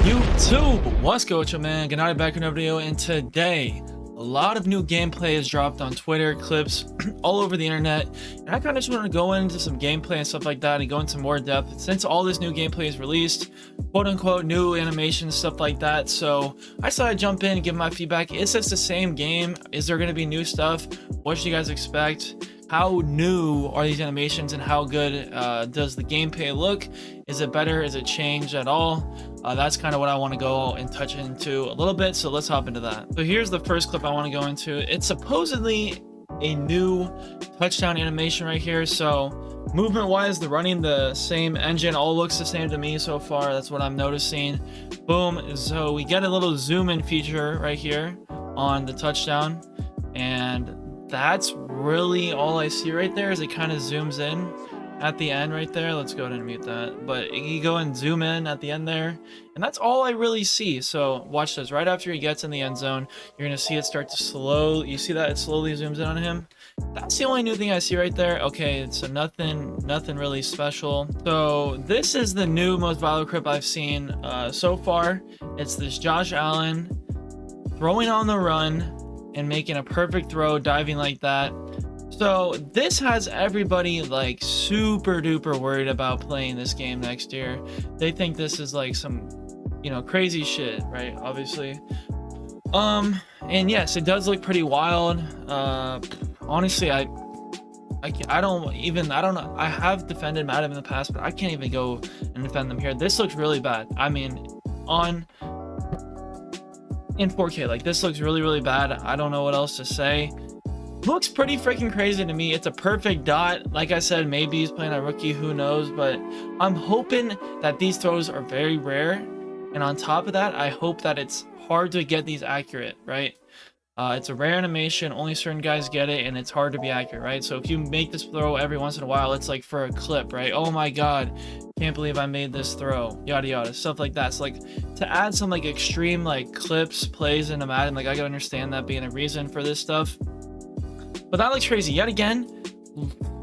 YouTube, what's good with you, man? Gniady back in another video, and today a lot of new gameplay is dropped on Twitter, clips all over the internet, and I kind of just want to go into some gameplay and stuff like that and go into more depth since all this new gameplay is released, quote unquote new animations, stuff like that. So I decided to jump in and give my feedback. Is this the same game? Is there going to be new stuff? What should you guys expect? How new are these animations and how good does the gameplay look? Is it better? Is it changed at all? That's kind of what I want to go and touch into a little bit, so let's hop into that. So here's the first clip I want to go into. It's supposedly a new touchdown animation right here. So movement wise, they're running the same engine, all looks the same to me so far. That's what I'm noticing. Boom. So we get a little zoom in feature right here on the touchdown, and that's really all I see right there. Is it kind of zooms in at the end right there. Let's go ahead and mute that, but you go and zoom in at the end there, and that's all I really see. So watch this. Right after he gets in the end zone, you're gonna see it start to slow. You see that it slowly zooms in on him. That's the only new thing I see right there. Okay, so nothing really special. So this is the new most viral clip I've seen so far. It's this Josh Allen throwing on the run and making a perfect throw, diving like that. So this has everybody like super duper worried about playing this game next year. They think this is like some, crazy shit, right? Obviously. And yes, it does look pretty wild. Honestly, I don't know. I have defended Madden in the past, but I can't even go and defend them here. This looks really bad. I mean, in 4K, like this looks really bad. I don't know what else to say. Looks pretty freaking crazy to me. It's a perfect dot. Like I said, maybe he's playing a rookie, who knows, but I'm hoping that these throws are very rare, and on top of that, I hope that it's hard to get these accurate, right? It's a rare animation, only certain guys get it, and it's hard to be accurate, right? So if you make this throw every once in a while, it's like for a clip, right? Oh my god, can't believe I made this throw, yada yada, stuff like that. So like to add some like extreme like clips, plays into Madden, like I can understand that being a reason for this stuff. But that looks crazy. Yet again,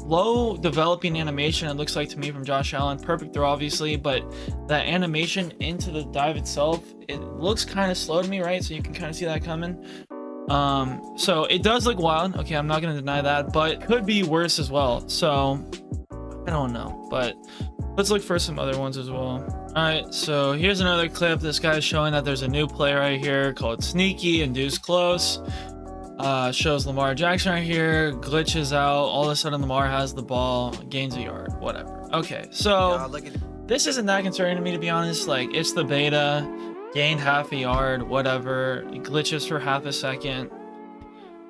low developing animation, it looks like to me, from Josh Allen. Perfect throw, obviously, but that animation into the dive itself, it looks kind of slow to me, right? So you can kind of see that coming. So it does look wild. Okay, I'm not going to deny that, but could be worse as well. So I don't know, but let's look for some other ones as well. All right, so here's another clip. This guy's showing that there's a new play right here called Sneaky and Deuce Close. Shows Lamar Jackson right here, glitches out, all of a sudden Lamar has the ball, gains a yard, whatever. Okay, so this isn't that concerning to me, to be honest. Like, it's the beta, gained half a yard, whatever, it glitches for half a second.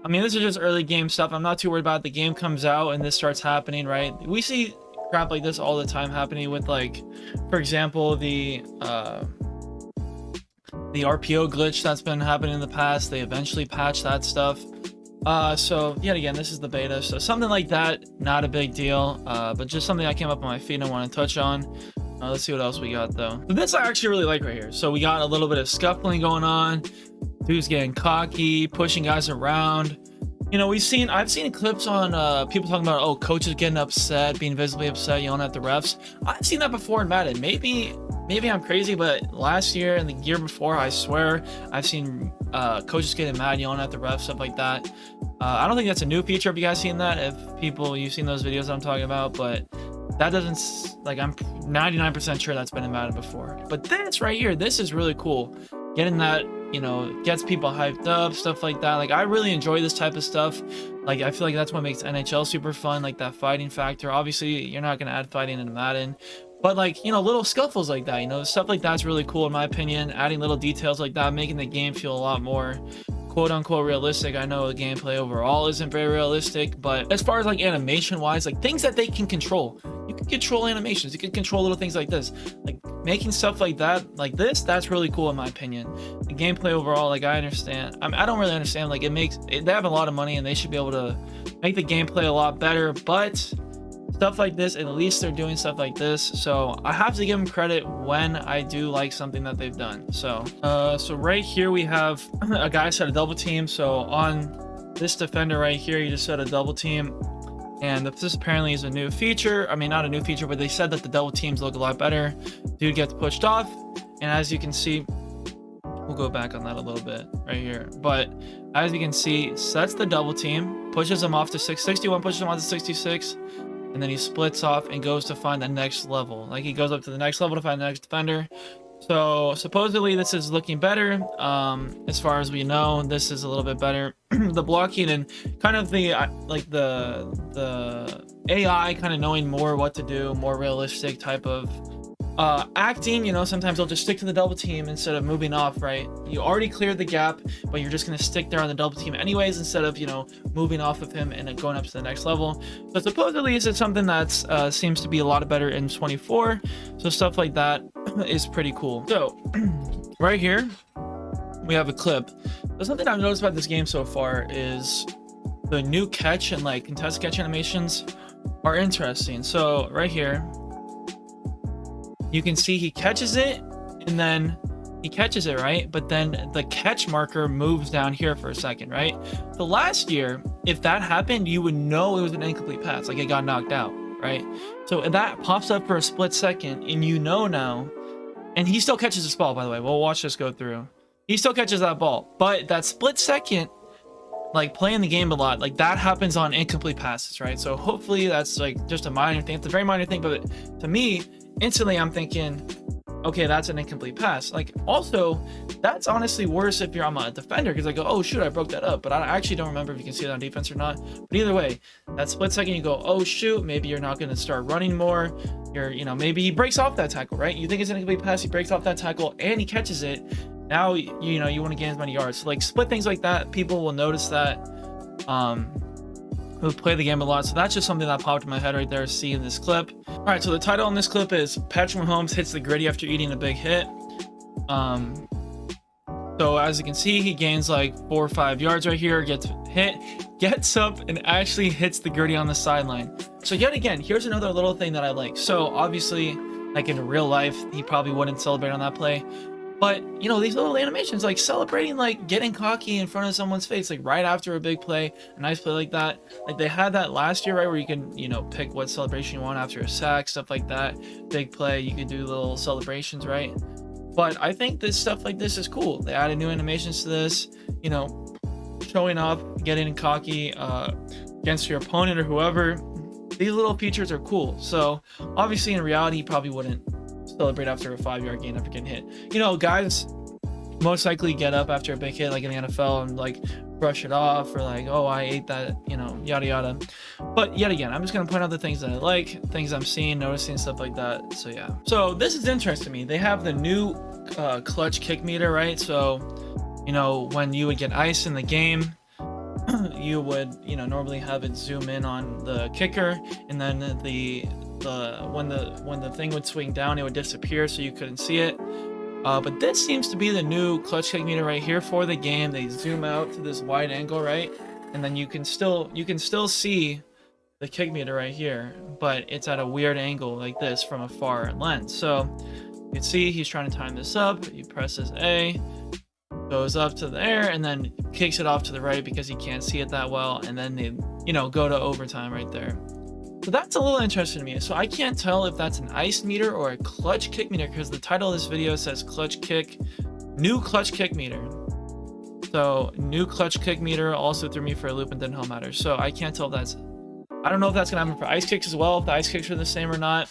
I mean, this is just early game stuff. I'm not too worried about it. The game comes out and this starts happening, right? We see crap like this all the time happening with, like, for example, the RPO glitch that's been happening in the past. They eventually patched that stuff. So yet again, this is the beta, so something like that, not a big deal, but just something I came up on my feed and I want to touch on. Let's see what else we got though. So this I actually really like right here. So we got a little bit of scuffling going on. Dude's getting cocky, pushing guys around. I've seen clips on people talking about, oh, coaches getting upset, being visibly upset, yelling at the refs. I've seen that before in Madden. Maybe I'm crazy, but last year and the year before, I swear I've seen coaches getting mad, yelling at the refs, stuff like that. I don't think that's a new feature. Have you guys seen that? If you've seen those videos I'm talking about, but that doesn't, like, I'm 99% sure that's been in Madden before. But this right here, this is really cool. Getting that, gets people hyped up, stuff like that. Like, I really enjoy this type of stuff. Like, I feel like that's what makes NHL super fun, like that fighting factor. Obviously, you're not going to add fighting into Madden, but like, little scuffles like that, stuff like that's really cool in my opinion. Adding little details like that, making the game feel a lot more quote unquote realistic. I know the gameplay overall isn't very realistic, but as far as like animation wise, like things that they can control, you can control animations, you can control little things like this, like making stuff like that, like this, that's really cool in my opinion. The gameplay overall, like, I understand, I don't really understand, like, they have a lot of money and they should be able to make the gameplay a lot better, but stuff like this, at least they're doing stuff like this, so I have to give them credit when I do like something that they've done. So right here we have a guy set a double team. So on this defender right here, you just set a double team, and this apparently is a new feature. I mean, not a new feature, but they said that the double teams look a lot better. Dude gets pushed off, And as you can see, we'll go back on that a little bit right here. But as you can see, sets the double team, pushes him off to 661, pushes him off to 66, and then he splits off and goes to find the next level. Like he goes up to the next level to find the next defender. So supposedly this is looking better. As far as we know, this is a little bit better. The blocking and kind of the like the AI kind of knowing more what to do, more realistic type of acting. You know, sometimes they'll just stick to the double team instead of moving off, right? You already cleared the gap, but you're just going to stick there on the double team anyways, instead of, you know, moving off of him and then going up to the next level. So supposedly this is something that's seems to be a lot better in 24. So stuff like that is pretty cool. So right here we have a clip. So something I've noticed about this game so far is the new catch and like contested catch animations are interesting. So right here you can see he catches it, and then he catches it, right? But then the catch marker moves down here for a second, right? So last year, if that happened, you would know it was an incomplete pass, like it got knocked out, right? So that pops up for a split second, and you know now, and he still catches this ball, by the way. We'll watch this go through. He still catches that ball, but that split second, like playing the game a lot, like that happens on incomplete passes, right? So hopefully that's like just a minor thing. It's a very minor thing, but to me, instantly I'm thinking, okay, that's an incomplete pass. Like also, that's honestly worse if I'm a defender, because I go, oh shoot, I broke that up, but I actually don't remember if you can see that on defense or not. But either way, that split second you go, oh shoot, maybe you're not going to start running more. You're, you know, maybe he breaks off that tackle, right? You think it's an incomplete pass, he breaks off that tackle and he catches it. Now, you know, you want to gain as many yards. So like split things like that, people will notice that. Who play the game a lot. So that's just something that popped in my head right there, seeing this clip. All right, so the title on this clip is Patrick Mahomes hits the gritty after eating a big hit. So as you can see, he gains like 4 or 5 yards right here, gets hit, gets up and actually hits the gritty on the sideline. So yet again, here's another little thing that I like. So obviously, like in real life, he probably wouldn't celebrate on that play. But, you know, these little animations, like celebrating, like getting cocky in front of someone's face, like right after a big play, a nice play like that. Like they had that last year, right, where you can, you know, pick what celebration you want after a sack, stuff like that. Big play, you could do little celebrations, right? But I think this stuff like this is cool. They added new animations to this, you know, showing off, getting cocky against your opponent or whoever. These little features are cool. So obviously in reality, you probably wouldn't celebrate after a 5-yard gain after getting hit. You know, guys most likely get up after a big hit like in the NFL and like brush it off, or like, oh, I ate that, you know, yada yada. But yet again, I'm just gonna point out the things that I like, things I'm seeing, noticing, stuff like that. So yeah, so this is interesting to me. They have the new clutch kick meter, right? So, you know, when you would get ice in the game, you would, you know, normally have it zoom in on the kicker, and then when the thing would swing down, it would disappear, so you couldn't see it. But this seems to be the new clutch kick meter right here for the game. They zoom out to this wide angle, right? And then you can still see the kick meter right here, but it's at a weird angle like this from a far lens. So you can see he's trying to time this up. He presses A, goes up to the air, and then kicks it off to the right because he can't see it that well, and then they, you know, go to overtime right there. So that's a little interesting to me. So I can't tell if that's an ice meter or a clutch kick meter, because the title of this video says clutch kick, new clutch kick meter. So new clutch kick meter also threw me for a loop and didn't help matter. So I can't tell if that's, I don't know if that's gonna happen for ice kicks as well, if the ice kicks are the same or not.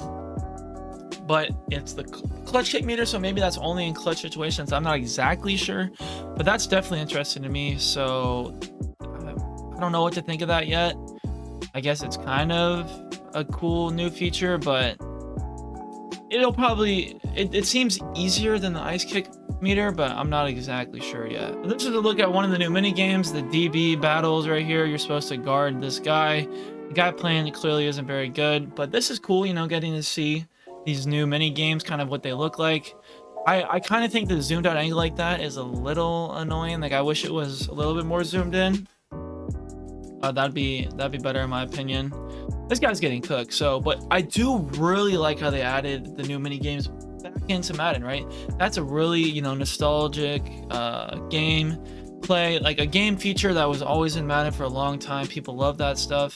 But it's the clutch kick meter, so maybe that's only in clutch situations. I'm not exactly sure, but that's definitely interesting to me. So I don't know what to think of that yet. I guess it's kind of a cool new feature, but it'll probably, it seems easier than the ice kick meter, but I'm not exactly sure yet. This is a look at one of the new mini games, the DB battles right here. You're supposed to guard this guy. The guy playing clearly isn't very good, but this is cool, you know, getting to see these new mini games, kind of what they look like. I kind of think the zoomed out angle like that is a little annoying. Like I wish it was a little bit more zoomed in. That'd be better in my opinion. This guy's getting cooked. So, but I do really like how they added the new mini games back into Madden, right? That's a really, you know, nostalgic game. play like a game feature that was always in Madden for a long time. People love that stuff.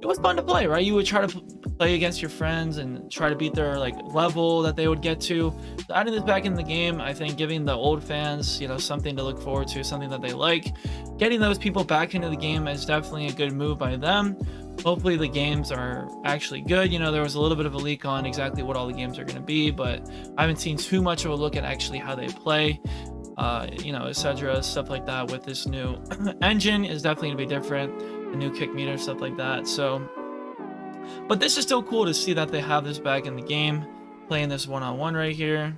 It was fun to play, right? You would try to play against your friends and try to beat their like level that they would get to. So adding this back in the game, I think giving the old fans, you know, something to look forward to, something that they like. Getting those people back into the game is definitely a good move by them. Hopefully the games are actually good. You know, there was a little bit of a leak on exactly what all the games are going to be, but I haven't seen too much of a look at actually how they play. You know, etc. Stuff like that with this new engine is definitely gonna be different. The new kick meter, stuff like that. So, but this is still cool to see that they have this back in the game, playing this one-on-one right here.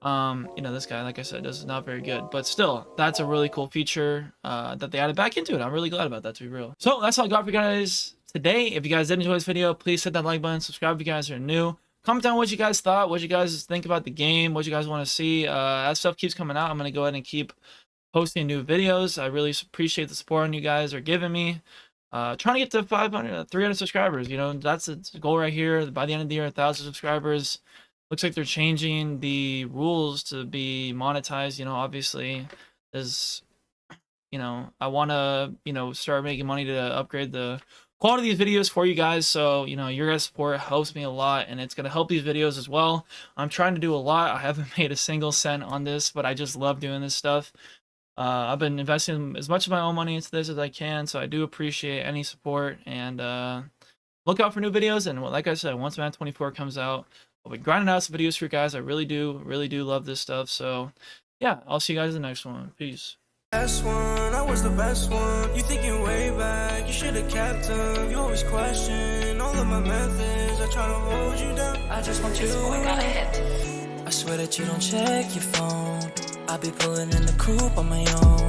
You know, this guy, like I said, is not very good, but still, that's a really cool feature that they added back into it. I'm really glad about that, to be real. So that's all I got for you guys today. If you guys did enjoy this video, please hit that like button, subscribe if you guys are new. Comment down what you guys thought, what you guys think about the game, what you guys want to see. As stuff keeps coming out, I'm going to go ahead and keep posting new videos. I really appreciate the support you guys are giving me. Trying to get to 300 subscribers. You know, that's the goal right here. By the end of the year, 1,000 subscribers. Looks like they're changing the rules to be monetized. You know, obviously, is, you know, I want to, you know, start making money to upgrade the quality of these videos for you guys. So, you know, your guys' support helps me a lot, and it's going to help these videos as well. I'm trying to do a lot. I haven't made a single cent on this, but I just love doing this stuff. I've been investing as much of my own money into this as I can, so I do appreciate any support. And look out for new videos. And like I said, once Madden 24 comes out, I'll be grinding out some videos for you guys. I really do love this stuff. So yeah, I'll see you guys in the next one. Peace. Best one, I was the best one. You thinking way back, you should have kept them. You always question all of my methods. I try to hold you down. I just want you to got a hit. I swear that you don't check your phone. I be pulling in the coupe on my own.